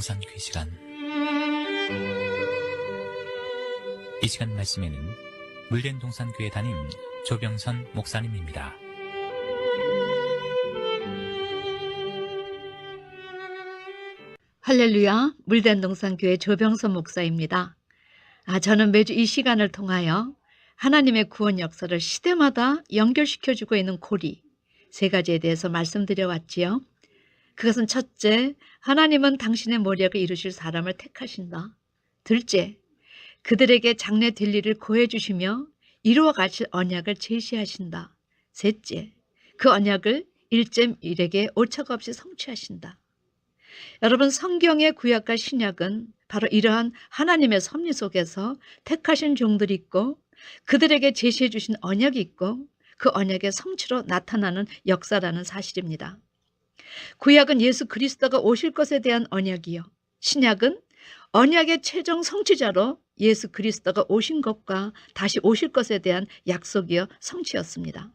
동산교회 시간. 이 시간 말씀에는 물된 동산교회 담임 조병선 목사님입니다. 할렐루야, 물된 동산교회 조병선 목사입니다. 저는 매주 이 시간을 통하여 하나님의 구원 역사를 시대마다 연결시켜주고 있는 고리 세 가지에 대해서 말씀드려 왔지요. 그것은 첫째, 하나님은 당신의 모략을 이루실 사람을 택하신다. 둘째, 그들에게 장래 될 일을 고해 주시며 이루어 가실 언약을 제시하신다. 셋째, 그 언약을 1.1에게 오차가 없이 성취하신다. 여러분, 성경의 구약과 신약은 바로 이러한 하나님의 섭리 속에서 택하신 종들이 있고 그들에게 제시해 주신 언약이 있고 그 언약의 성취로 나타나는 역사라는 사실입니다. 구약은 예수 그리스도가 오실 것에 대한 언약이요, 신약은 언약의 최종 성취자로 예수 그리스도가 오신 것과 다시 오실 것에 대한 약속이요, 성취였습니다.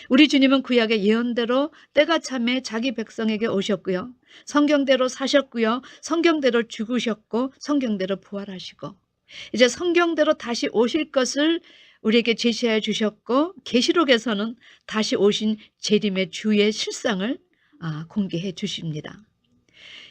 우리 주님은 구약의 예언대로 때가 참에 자기 백성에게 오셨고요, 성경대로 사셨고요, 성경대로 죽으셨고 성경대로 부활하시고 이제 성경대로 다시 오실 것을 우리에게 제시해 주셨고 계시록에서는 다시 오신 재림의 주의 실상을 공개해 주십니다.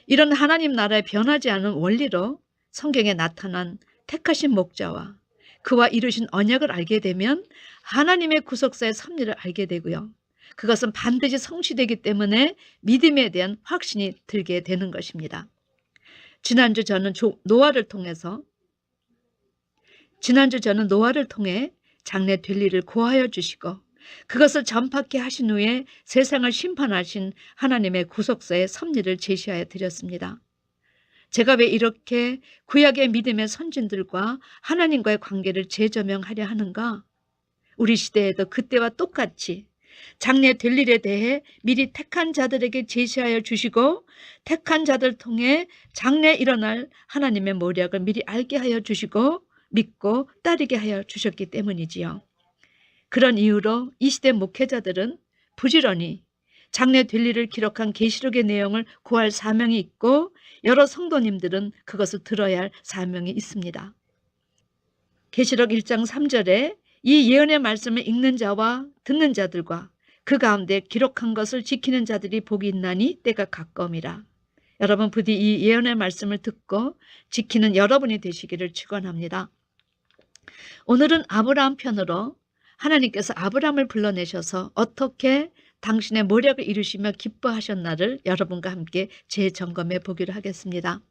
이런 하나님 나라의 변하지 않은 원리로 성경에 나타난 택하신 목자와 그와 이루신 언약을 알게 되면 하나님의 구속사의 섭리를 알게 되고요, 그것은 반드시 성취되기 때문에 믿음에 대한 확신이 들게 되는 것입니다. 지난주 저는 노아를 통해 장래 될 일을 고하여 주시고 그것을 전파케 하신 후에 세상을 심판하신 하나님의 구속사의 섭리를 제시하여 드렸습니다. 제가 왜 이렇게 구약의 믿음의 선진들과 하나님과의 관계를 재조명하려 하는가? 우리 시대에도 그때와 똑같이 장래 될 일에 대해 미리 택한 자들에게 제시하여 주시고 택한 자들 통해 장래 일어날 하나님의 모략을 미리 알게 하여 주시고 믿고 따르게 하여 주셨기 때문이지요. 그런 이유로 이 시대 목회자들은 부지런히 장래 될 일을 기록한 계시록의 내용을 구할 사명이 있고 여러 성도님들은 그것을 들어야 할 사명이 있습니다. 계시록 1장 3절에 이 예언의 말씀을 읽는 자와 듣는 자들과 그 가운데 기록한 것을 지키는 자들이 복이 있나니 때가 가까움이라. 여러분, 부디 이 예언의 말씀을 듣고 지키는 여러분이 되시기를 축원합니다. 오늘은 아브라함 편으로 하나님께서 아브라함을 불러내셔서 어떻게 당신의 모략을 이루시며 기뻐하셨나를 여러분과 함께 재점검해 보기로 하겠습니다.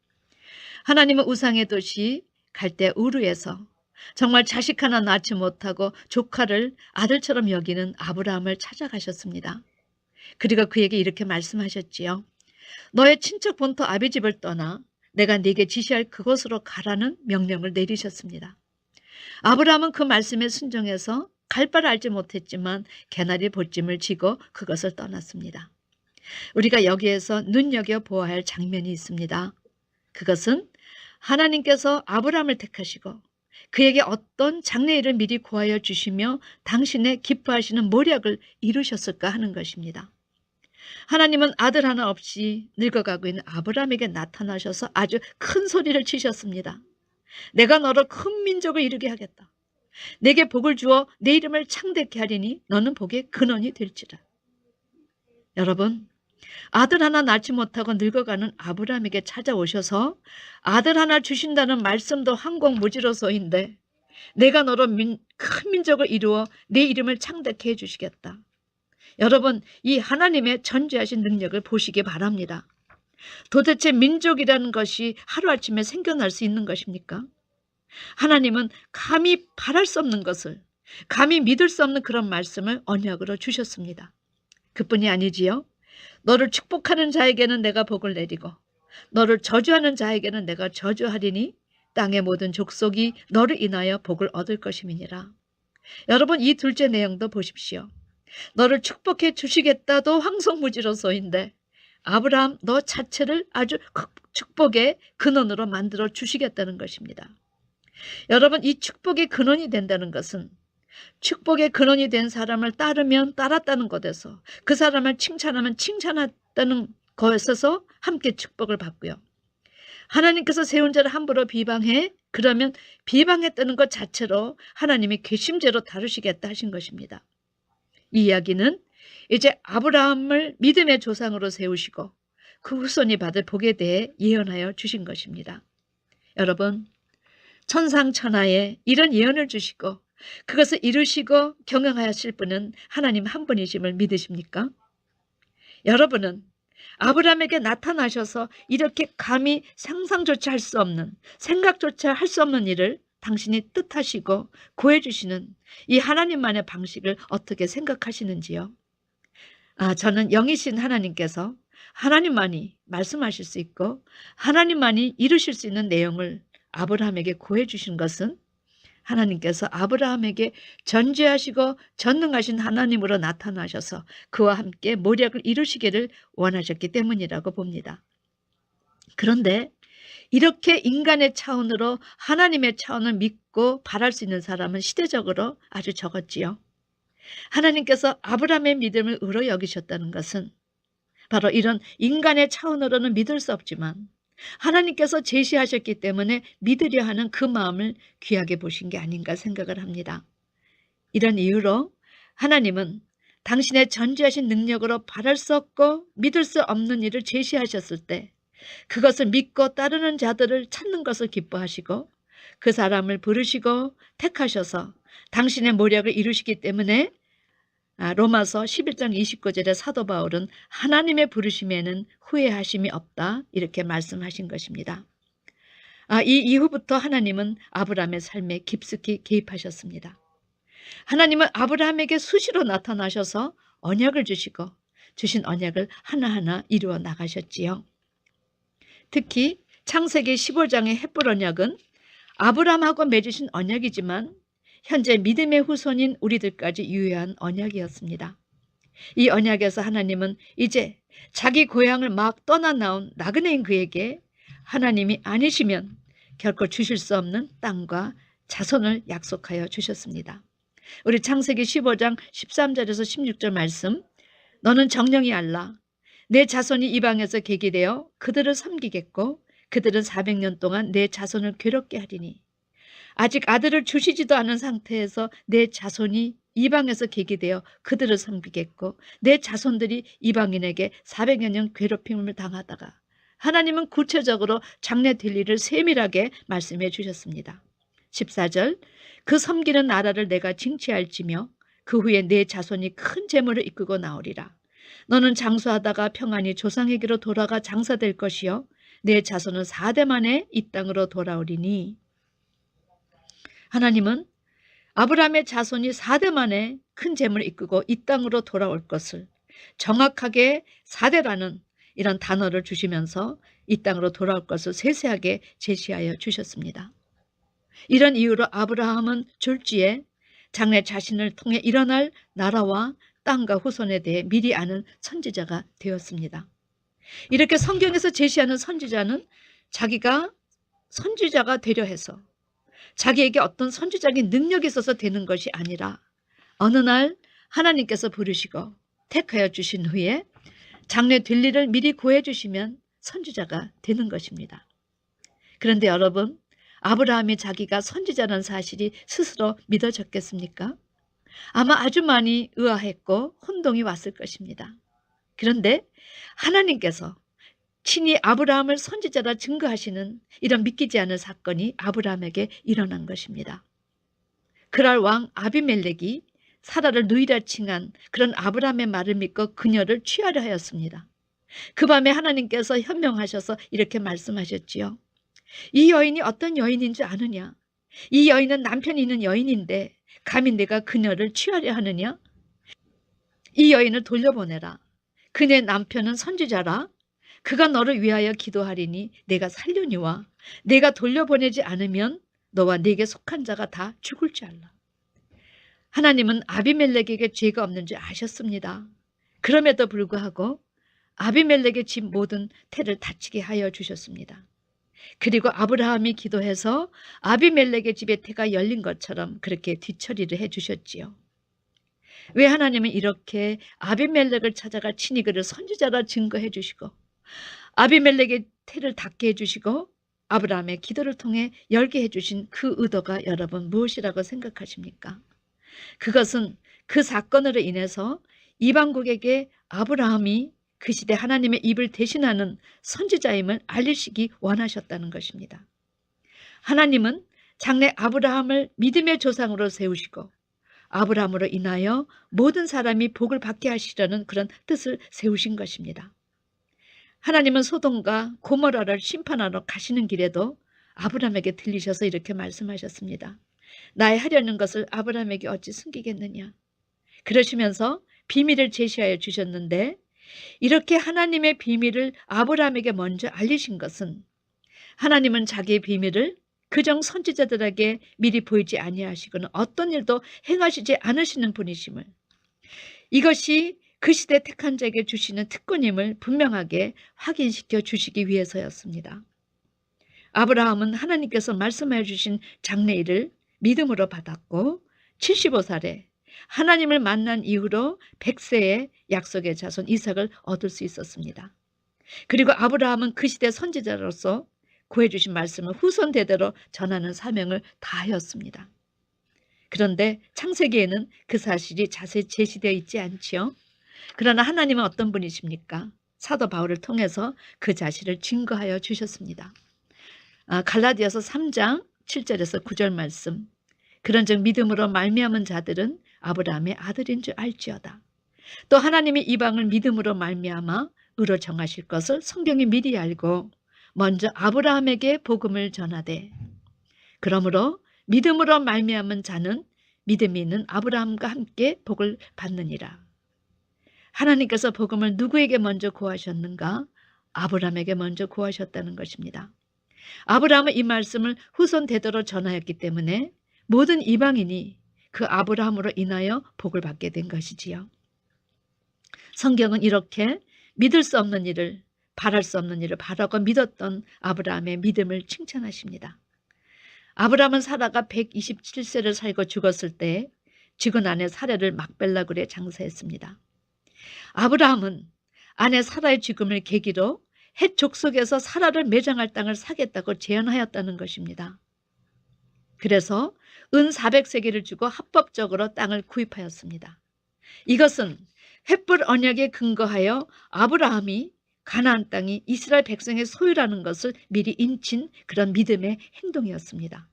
하나님은 우상의 도시 갈대 우르에서 정말 자식 하나 낳지 못하고 조카를 아들처럼 여기는 아브라함을 찾아가셨습니다. 그리고 그에게 이렇게 말씀하셨지요. 너의 친척 본토 아비집을 떠나 내가 네게 지시할 그곳으로 가라는 명령을 내리셨습니다. 아브라함은 그 말씀에 순종해서 갈 바를 알지 못했지만 개나리 보찜을 지고 그것을 떠났습니다. 우리가 여기에서 눈여겨보아야 할 장면이 있습니다. 그것은 하나님께서 아브라함을 택하시고 그에게 어떤 장래일을 미리 구하여 주시며 당신의 기뻐하시는 모략을 이루셨을까 하는 것입니다. 하나님은 아들 하나 없이 늙어가고 있는 아브라함에게 나타나셔서 아주 큰 소리를 치셨습니다. 내가 너를 큰 민족을 이루게 하겠다. 내게 복을 주어 내 이름을 창대케 하리니 너는 복의 근원이 될지라. 여러분, 아들 하나 낳지 못하고 늙어가는 아브라함에게 찾아오셔서 아들 하나 주신다는 말씀도 항공무지로서인데 내가 너로 큰 민족을 이루어 내 이름을 창대케 해주시겠다. 여러분, 이 하나님의 전지하신 능력을 보시기 바랍니다. 도대체 민족이라는 것이 하루아침에 생겨날 수 있는 것입니까? 하나님은 감히 바랄 수 없는 것을, 감히 믿을 수 없는 그런 말씀을 언약으로 주셨습니다. 그뿐이 아니지요. 너를 축복하는 자에게는 내가 복을 내리고 너를 저주하는 자에게는 내가 저주하리니 땅의 모든 족속이 너를 인하여 복을 얻을 것임이니라. 여러분, 이 둘째 내용도 보십시오. 너를 축복해 주시겠다도 황송무지로서인데 아브라함 너 자체를 아주 축복의 근원으로 만들어 주시겠다는 것입니다. 여러분, 이 축복의 근원이 된다는 것은 축복의 근원이 된 사람을 따르면 따랐다는 것에서 그 사람을 칭찬하면 칭찬했다는 것에서 함께 축복을 받고요. 하나님께서 세운 자를 함부로 비방해? 그러면 비방했다는 것 자체로 하나님이 괘씸죄로 다루시겠다 하신 것입니다. 이 이야기는 이제 아브라함을 믿음의 조상으로 세우시고 그 후손이 받을 복에 대해 예언하여 주신 것입니다. 여러분, 천상천하에 이런 예언을 주시고 그것을 이루시고 경영하실 분은 하나님 한 분이심을 믿으십니까? 여러분은 아브라함에게 나타나셔서 이렇게 감히 상상조차 할 수 없는, 생각조차 할 수 없는 일을 당신이 뜻하시고 구해주시는 이 하나님만의 방식을 어떻게 생각하시는지요? 저는 영이신 하나님께서 하나님만이 말씀하실 수 있고 하나님만이 이루실 수 있는 내용을 아브라함에게 구해주신 것은 하나님께서 아브라함에게 전지하시고 전능하신 하나님으로 나타나셔서 그와 함께 모략을 이루시기를 원하셨기 때문이라고 봅니다. 그런데 이렇게 인간의 차원으로 하나님의 차원을 믿고 바랄 수 있는 사람은 시대적으로 아주 적었지요. 하나님께서 아브라함의 믿음을 의로 여기셨다는 것은 바로 이런 인간의 차원으로는 믿을 수 없지만 하나님께서 제시하셨기 때문에 믿으려 하는 그 마음을 귀하게 보신 게 아닌가 생각을 합니다. 이런 이유로 하나님은 당신의 전지하신 능력으로 바랄 수 없고 믿을 수 없는 일을 제시하셨을 때 그것을 믿고 따르는 자들을 찾는 것을 기뻐하시고 그 사람을 부르시고 택하셔서 당신의 모략을 이루시기 때문에 로마서 11장 29절에 사도 바울은 하나님의 부르심에는 후회하심이 없다 이렇게 말씀하신 것입니다. 이 이후부터 하나님은 아브라함의 삶에 깊숙이 개입하셨습니다. 하나님은 아브라함에게 수시로 나타나셔서 언약을 주시고 주신 언약을 하나하나 이루어 나가셨지요. 특히 창세기 15장의 헷불 언약은 아브라함하고 맺으신 언약이지만 현재 믿음의 후손인 우리들까지 유효한 언약이었습니다. 이 언약에서 하나님은 이제 자기 고향을 막 떠나 나온 나그네인 그에게 하나님이 아니시면 결코 주실 수 없는 땅과 자손을 약속하여 주셨습니다. 우리 창세기 15장 13절에서 16절 말씀, 너는 정령이 알라. 내 자손이 이방에서 계기되어 그들을 섬기겠고 그들은 400년 동안 내 자손을 괴롭게 하리니 아직 아들을 주시지도 않은 상태에서 내 자손이 이방에서 계기되어 그들을 섬기겠고 내 자손들이 이방인에게 400여 년 괴롭힘을 당하다가 하나님은 구체적으로 장래될 일을 세밀하게 말씀해 주셨습니다. 14절, 그 섬기는 나라를 내가 징치할지며 그 후에 내 자손이 큰 재물을 이끌고 나오리라. 너는 장수하다가 평안히 조상에게로 돌아가 장사될 것이요 내 자손은 4대 만에 이 땅으로 돌아오리니. 하나님은 아브라함의 자손이 4대 만에 큰 재물을 이끌고 이 땅으로 돌아올 것을 정확하게 4대라는 이런 단어를 주시면서 이 땅으로 돌아올 것을 세세하게 제시하여 주셨습니다. 이런 이유로 아브라함은 졸지에 장래 자신을 통해 일어날 나라와 땅과 후손에 대해 미리 아는 선지자가 되었습니다. 이렇게 성경에서 제시하는 선지자는 자기가 선지자가 되려 해서 자기에게 어떤 선지자적인 능력이 있어서 되는 것이 아니라 어느 날 하나님께서 부르시고 택하여 주신 후에 장래 될 일을 미리 구해 주시면 선지자가 되는 것입니다. 그런데 여러분, 아브라함이 자기가 선지자라는 사실이 스스로 믿어졌겠습니까? 아마 아주 많이 의아했고 혼동이 왔을 것입니다. 그런데 하나님께서 친히 아브라함을 선지자라 증거하시는 이런 믿기지 않은 사건이 아브라함에게 일어난 것입니다. 그랄 왕 아비멜렉이 사라를 누이라 칭한 그런 아브라함의 말을 믿고 그녀를 취하려 하였습니다. 그 밤에 하나님께서 현명하셔서 이렇게 말씀하셨지요. 이 여인이 어떤 여인인 줄 아느냐? 이 여인은 남편이 있는 여인인데 감히 내가 그녀를 취하려 하느냐? 이 여인을 돌려보내라. 그네 남편은 선지자라. 그가 너를 위하여 기도하리니 내가 살려니와 내가 돌려보내지 않으면 너와 네게 속한 자가 다 죽을 줄 알라. 하나님은 아비멜렉에게 죄가 없는 줄 아셨습니다. 그럼에도 불구하고 아비멜렉의 집 모든 태를 닫히게 하여 주셨습니다. 그리고 아브라함이 기도해서 아비멜렉의 집의 태가 열린 것처럼 그렇게 뒤처리를 해주셨지요. 왜 하나님은 이렇게 아비멜렉을 찾아가 친히 그를 선지자라 증거해 주시고 아비멜렉의 태를 닫게 해주시고 아브라함의 기도를 통해 열게 해주신 그 의도가 여러분 무엇이라고 생각하십니까? 그것은 그 사건으로 인해서 이방국에게 아브라함이 그 시대 하나님의 입을 대신하는 선지자임을 알리시기 원하셨다는 것입니다. 하나님은 장래 아브라함을 믿음의 조상으로 세우시고 아브라함으로 인하여 모든 사람이 복을 받게 하시려는 그런 뜻을 세우신 것입니다. 하나님은 소돔과 고모라를 심판하러 가시는 길에도 아브라함에게 들리셔서 이렇게 말씀하셨습니다. 나의 하려는 것을 아브라함에게 어찌 숨기겠느냐. 그러시면서 비밀을 제시하여 주셨는데 이렇게 하나님의 비밀을 아브라함에게 먼저 알리신 것은 하나님은 자기의 비밀을 그정 선지자들에게 미리 보이지 아니하시고는 어떤 일도 행하시지 않으시는 분이심을, 이것이 그 시대 택한 자에게 주시는 특권임을 분명하게 확인시켜 주시기 위해서였습니다. 아브라함은 하나님께서 말씀해 주신 장래일을 믿음으로 받았고 75살에 하나님을 만난 이후로 100세의 약속의 자손 이삭을 얻을 수 있었습니다. 그리고 아브라함은 그 시대 선지자로서 구해주신 말씀을 후손 대대로 전하는 사명을 다하였습니다. 그런데 창세기에는 그 사실이 자세히 제시되어 있지 않지요. 그러나 하나님은 어떤 분이십니까? 사도 바울을 통해서 그 사실을 증거하여 주셨습니다. 갈라디아서 3장 7절에서 9절 말씀. 그런즉 믿음으로 말미암은 자들은 아브라함의 아들인 줄 알지어다. 또 하나님이 이방을 믿음으로 말미암아 의로 정하실 것을 성경이 미리 알고 먼저 아브라함에게 복음을 전하되, 그러므로 믿음으로 말미암은 자는 믿음이 있는 아브라함과 함께 복을 받느니라. 하나님께서 복음을 누구에게 먼저 구하셨는가? 아브라함에게 먼저 구하셨다는 것입니다. 아브라함은 이 말씀을 후손 대대로 전하였기 때문에 모든 이방인이 그 아브라함으로 인하여 복을 받게 된 것이지요. 성경은 이렇게 믿을 수 없는 일을, 바랄 수 없는 일을 바라고 믿었던 아브라함의 믿음을 칭찬하십니다. 아브라함은 사라가 127세를 살고 죽었을 때 죽은 아내 사라를 막벨라굴에 장사했습니다. 아브라함은 아내 사라의 죽음을 계기로 헷 족속에서 사라를 매장할 땅을 사겠다고 제안하였다는 것입니다. 그래서 은 400세겔을 주고 합법적으로 땅을 구입하였습니다. 이것은 횃불 언약에 근거하여 아브라함이 가나안 땅이 이스라엘 백성의 소유라는 것을 미리 인친 그런 믿음의 행동이었습니다.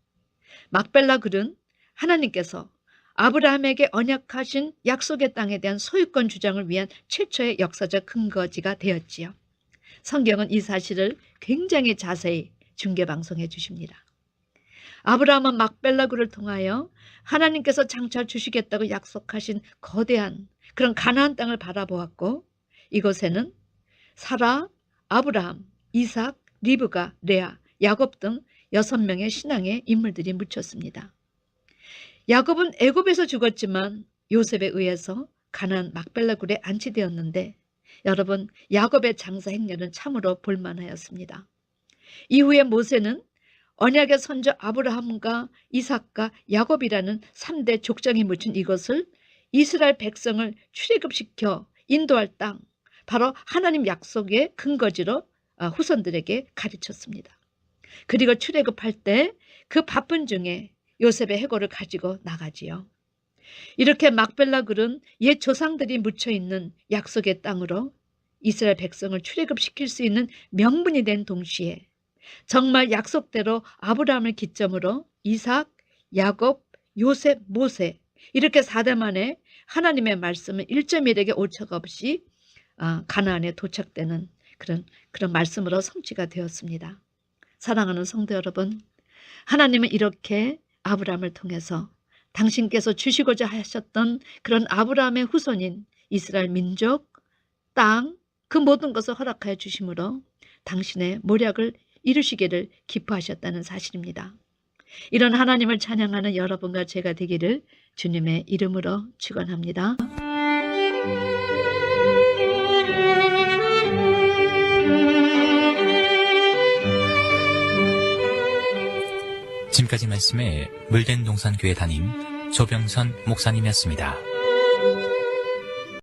막벨라 글은 하나님께서 아브라함에게 언약하신 약속의 땅에 대한 소유권 주장을 위한 최초의 역사적 근거지가 되었지요. 성경은 이 사실을 굉장히 자세히 중계방송해 주십니다. 아브라함은 막벨라 글을 통하여 하나님께서 장차 주시겠다고 약속하신 거대한 그런 가나안 땅을 바라보았고, 이곳에는 사라, 아브라함, 이삭, 리브가, 레아, 야곱 등 6명의 신앙의 인물들이 묻혔습니다. 야곱은 애굽에서 죽었지만 요셉에 의해서 가나안 막벨라 굴에 안치되었는데, 여러분, 야곱의 장사 행렬은 참으로 볼만하였습니다. 이후에 모세는 언약의 선조 아브라함과 이삭과 야곱이라는 3대 족장이 묻힌 이것을 이스라엘 백성을 출애굽시켜 인도할 땅, 바로 하나님 약속의 근거지로 후손들에게 가르쳤습니다. 그리고 출애굽할 때 그 바쁜 중에 요셉의 해골을 가지고 나가지요. 이렇게 막벨라 글은 옛 조상들이 묻혀있는 약속의 땅으로 이스라엘 백성을 출애굽시킬 수 있는 명분이 된 동시에 정말 약속대로 아브라함을 기점으로 이삭, 야곱, 요셉, 모세 이렇게 4대 만에 하나님의 말씀은 1.1에게 오차가 없이 가나안에 도착되는 그런 말씀으로 성취가 되었습니다. 사랑하는 성도 여러분, 하나님은 이렇게 아브라함을 통해서 당신께서 주시고자 하셨던 그런 아브라함의 후손인 이스라엘 민족, 땅, 그 모든 것을 허락하여 주심으로 당신의 모략을 이루시기를 기뻐하셨다는 사실입니다. 이런 하나님을 찬양하는 여러분과 제가 되기를 주님의 이름으로 축원합니다. 지금까지 말씀에 물된 동산교회 담임 조병선 목사님이었습니다.